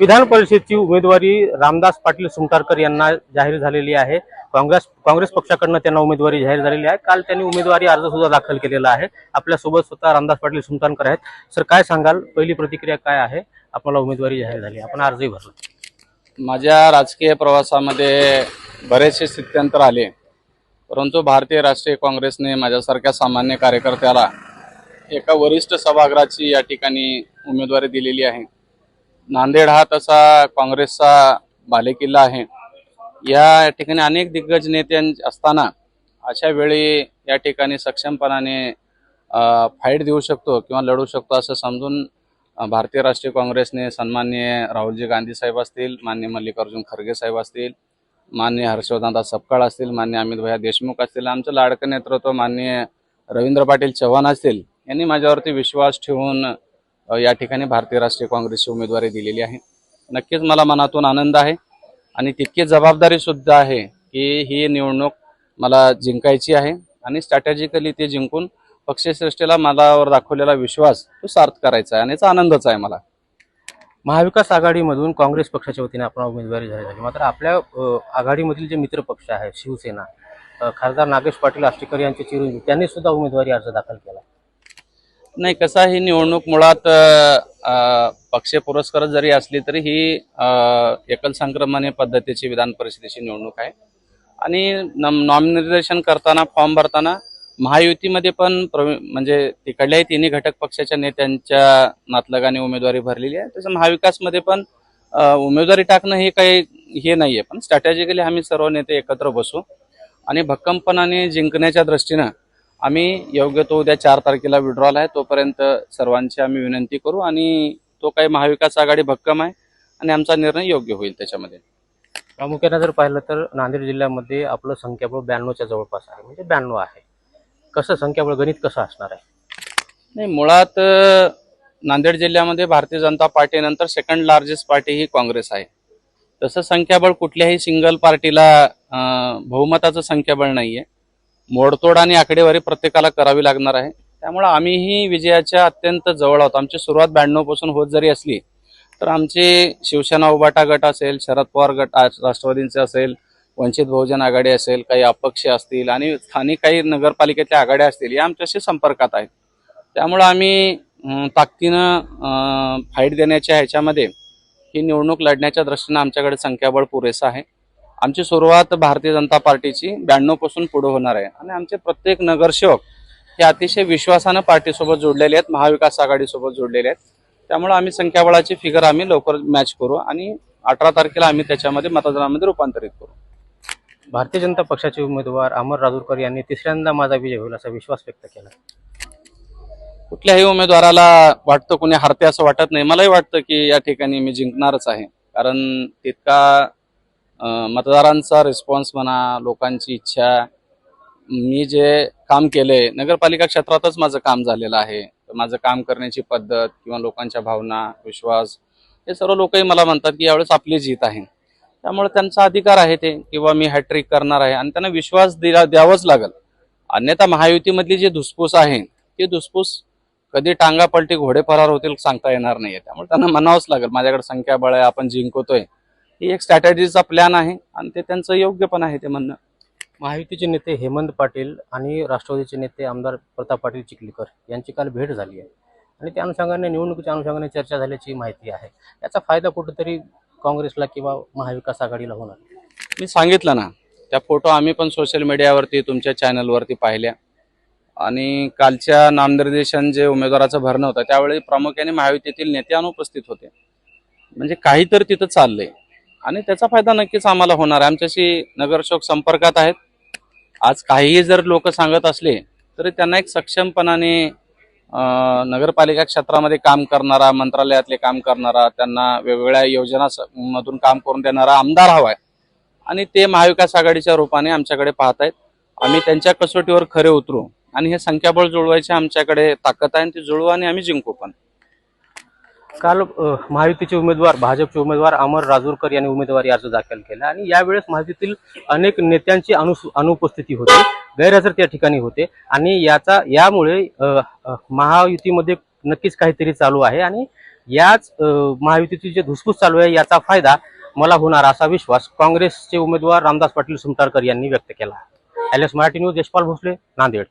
विधान परिषदेची उमेदवारी रामदास पाटील सुमटारकर यांना जाहीर झालेली आहे। काँग्रेस पक्षाकडून त्यांना उमेदवारी जाहीर झालेली आहे। काल त्यांनी उमेदवारी अर्ज सुद्धा दाखल केलेला आहे। आपल्या सोबत स्वतः रामदास पाटील सुमटारकर आहेत। सर, काय सांगाल, पहिली प्रतिक्रिया काय आहे? आपल्याला उमेदवारी जाहीर झाली, आपण अर्जही भरला। माझ्या राजकीय प्रवासामध्ये बरेचसे स्थित्यंतर आले, परंतु भारतीय राष्ट्रीय काँग्रेसने माझ्यासारख्या सामान्य कार्यकर्त्याला एका वरिष्ठ सभागृहाची या ठिकाणी उमेदवारी दिलेली आहे। नांदेड हा तसा काँग्रेसचा बालेकिल्ला आहे। या ठिकाणी अनेक दिग्गज नेते असताना अशा वेळी या ठिकाणी सक्षमपणाने फाईट देऊ शकतो किंवा लढू शकतो असं समजून भारतीय राष्ट्रीय काँग्रेसने सन्माननीय राहुलजी गांधी साहेब असतील, माननीय मल्लिकार्जुन खरगे साहेब असतील, माननीय हर्षवर्धन सपकाळ असतील, माननीय अमित भैया देशमुख असतील, आमचं लाडकं नेतृत्व माननीय रवींद्र पाटील चव्हाण असतील, यांनी माझ्यावरती विश्वास ठेवून या ठिकाणी भारतीय राष्ट्रीय काँग्रेसची उमेदवारी दिलेली आहे। नक्कीच मला मनातून आनंद आहे आणि तितकी जबाबदारी सुद्धा आहे की ही निवडणूक मला जिंकायची आहे आणि स्ट्रॅटेजिकली ते जिंकून पक्षश्रेष्ठीला मलावर दाखवलेला विश्वास तो सार्थ करायचा आहे आणि याचा आनंदच आहे मला। महाविकास आघाडीमधून काँग्रेस पक्षाच्या वतीने आपण उमेदवारी जाहीर झाली, मात्र आपल्या आघाडीमधील जे मित्र पक्ष आहे शिवसेना, खासदार नागेश पाटील आष्टीकर यांचे चिरंजीव, त्यांनी सुद्धा उमेदवारी अर्ज दाखल केला। नाही, कसा ही निवडणूक मुळात पक्ष पुरस्कार जरी असली तरी ही एकल संक्रमण पद्धतीची विधान परिषदेची निवडणूक आहे आणि नॉमिनेशन करताना फॉर्म भरताना महायुतीमध्ये पण म्हणजे तिकडल्याही तिन्ही घटक पक्षाच्या नेत्यांच्या नातलगाने उमेदवारी भरलेली आहे। तसं महाविकासमध्ये पण उमेदवारी टाकणं हे काही हे नाहीये, पण स्ट्रॅटेजिकली आम्ही सर्व नेते एकत्र बसू आणि भक्कमपणाने जिंकण्याच्या दृष्टीनं आम्ही योग्य तो उद्या 4 तारखेला विड्रॉल आहे तोपर्यंत सर्वांची आम्ही विनंती करू आणि तो काही महाविकास आघाडी भक्कम आहे आणि आमचा निर्णय योग्य होईल त्याच्यामध्ये। प्रामुख्याने जर पाहिलं तर नांदेड जिल्ह्यामध्ये आपलं संख्याबळ 92च्या जवळपास आहे, म्हणजे 92 आहे। कसं संख्याबळ गणित कसं असणार आहे? नाही, मुळात नांदेड जिल्ह्यामध्ये Bharatiya Janata पार्टीनंतर second largest party ही काँग्रेस आहे। तसं संख्याबळ कुठल्याही सिंगल पार्टीला बहुमताचं संख्याबळ नाहीये। मोडतोड आणि आकडेवारी प्रत्येकाला करावी लागणार आहे, त्यामुळे आम्हीही विजयाच्या अत्यंत जवळ आहोत। आमची सुरुवात 92 पासून होत जरी असली तर आमचे शिवसेना उभाटा गट असेल, शरद पवार गट राष्ट्रवादींचे असेल, वंचित बहुजन आघाडी असेल, काही अपक्ष असतील आणि स्थानिक काही नगरपालिकेतल्या आघाड्या असतील, या आमच्याशी संपर्कात आहेत। त्यामुळे आम्ही ताकदीनं फाईट देण्याच्या ह्याच्यामध्ये ही निवडणूक लढण्याच्या दृष्टीनं आमच्याकडे संख्याबळ पुरेसं आहे। आमची सुरुवात भारतीय जनता पार्टीची 92 पासून पुढे होणार आहे आणि आमचे प्रत्येक नगरसेवक हे अतिशय विश्वासानं पार्टीसोबत जोडलेले आहेत, महाविकास आघाडीसोबत जोडलेले आहेत। त्यामुळे आम्ही संख्याबळाची फिगर आम्ही लवकर मॅच करू आणि 18 तारखेला आम्ही त्याच्यामध्ये मतदानामध्ये रूपांतरित करू। भारतीय जनता पक्षाचे उमेदवार अमर राजूरकर यांनी तिसऱ्यांदा माझा विजय होईल असा विश्वास व्यक्त केला। कुठल्याही उमेदवाराला वाटतं कोणी हरते असं वाटत नाही, मलाही वाटतं की या ठिकाणी मी जिंकणारच आहे, कारण तितका मतदारांचा रिस्पॉन्स म्हणा, लोकांची इच्छा, मी जे काम केले नगरपालिका क्षेत्रातच माझं काम झालेलं आहे, माझं काम करण्याची पद्धत किंवा लोकांच्या भावना, विश्वास, हे सर्व लोकही मला म्हणतात की यावेळेस आपली जीत आहे। त्यामुळे त्यांचा अधिकार आहे ते किंवा मी हॅट्रिक करणार आहे आणि त्यांना विश्वास द्यावाच लागेल। अन्यथा महायुतीमधली जी धुसफूस आहे ती धुसफूस कधी टांगा पलटी घोडे फरार होतील सांगता येणार नाहीये। त्यामुळे त्यांना म्हणावंच लागेल माझ्याकडे संख्याबळ आहे, आपण जिंकतोय, ही एक स्ट्रॅटेजीचा प्लॅन आहे आणि ते त्यांचं योग्य पण आहे ते म्हणणं। महायुतीचे नेते हेमंत पाटील आणि राष्ट्रवादीचे नेते आमदार प्रताप पाटील चिखलीकर यांची काल भेट झाली आहे आणि त्या अनुषंगाने निवडणुकीच्या अनुषंगाने चर्चा झाल्याची माहिती आहे। याचा फायदा कुठेतरी काँग्रेसला किंवा महाविकास आघाडीला होणार? मी सांगितलं ना, त्या फोटो आम्ही पण सोशल मीडियावरती तुमच्या चॅनलवरती पाहिल्या आणि कालच्या नामनिर्देशन जे उमेदवाराचं भरणं होतं त्यावेळी प्रामुख्याने महायुतीतील नेते अनुपस्थित होते, म्हणजे काहीतरी तिथं चाललंय आणि त्याचा फायदा नक्कीच आम्हाला होणार आहे। आमच्याशी नगरसेवक संपर्कात आहेत। आज काहीही जर लोक सांगत असले तरी त्यांना एक सक्षमपणाने नगरपालिका क्षेत्रामध्ये काम करणारा, मंत्रालयातले काम करणारा, त्यांना वेगवेगळ्या योजना मधून काम करून देणारा आमदार हवाय आणि ते महाविकास आघाडीच्या रूपाने आमच्याकडे पाहतायत। आम्ही त्यांच्या कसोटीवर खरे उतरू आणि हे संख्याबळ जुळवायची आमच्याकडे ताकद आहे आणि ती जुळवू आणि आम्ही जिंकू पण। काल महायुतीचे उमेदवार, भाजपचे उमेदवार अमर राजूरकर यांनी उमेदवारी अर्ज दाखल केला आणि यावेळेस महायुतीतील अनेक नेत्यांची अनुपस्थिती होती, गैरहजर त्या ठिकाणी होते आणि यामुळे महायुतीमध्ये नक्कीच काहीतरी चालू आहे आणि याच महायुतीची जे धुसफूस चालू आहे याचा फायदा मला होणार असा विश्वास काँग्रेसचे उमेदवार रामदास पाटील सुमटारकर यांनी व्यक्त केला. LS Marathi news, Yashpal Bhosale, Nanded.